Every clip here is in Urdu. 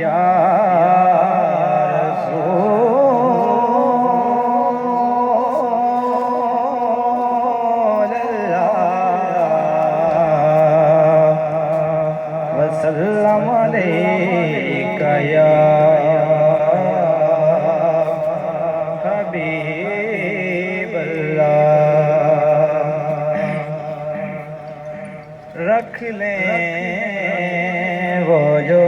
یا رسول اللہ وسلم علیک یا حبیب اللہ رکھ لیں وہ جو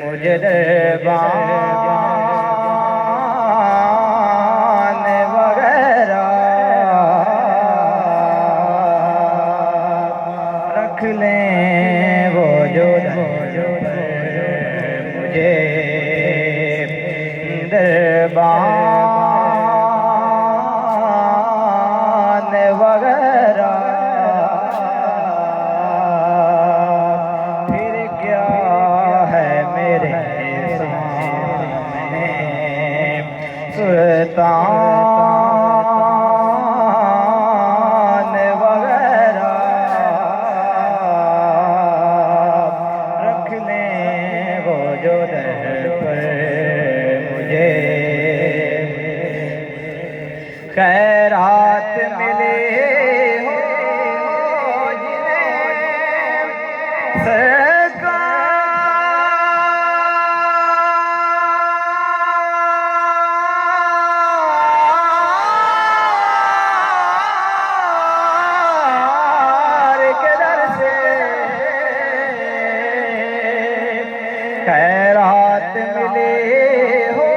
مجھے دربان وغیرہ رکھ لیں وہ جو مجھے دربان وغیرہ پھر کیا ہے میرے سامنے سلطان وغیرہ رکھ لیں وہ جو در پر مجھے خیرات ملے ہو جنہیں سرکار کے در سے خیرات ملے ہو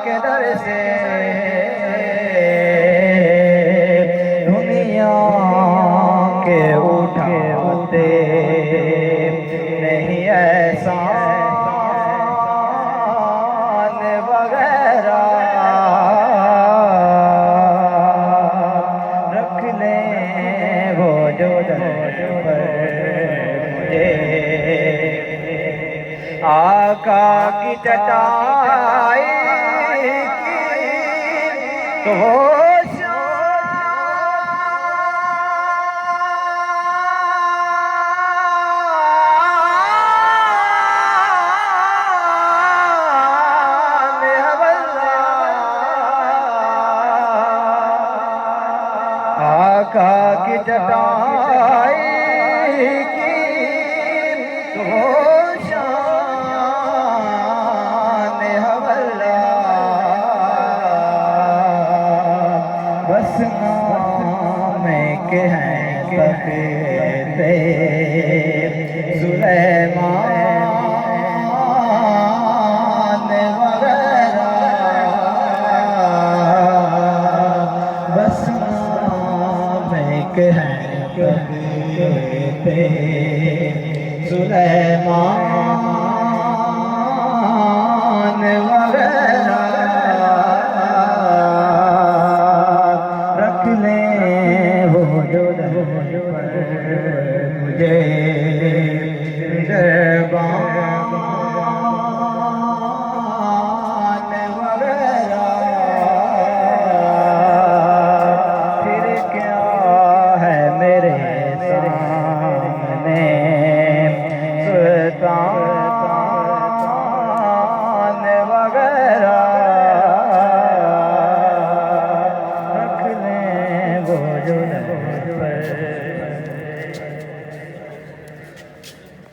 کے در سے دنیا کے اٹھاتے نہیں احسان وغیرہ رکھ لیں وہ جو در پر مجھے آقا کی چٹائی تو آقا کی چٹائی کی تو بس نام کے ہیں تختے سلیمان وغیرہ بس نام کے ہیں تختے سلیمان وغیرہ مجھے دربان وغیرہ پھر کیا ہے میرے سامنے سلطان وغیرہ رکھ لیں وہ جو در پر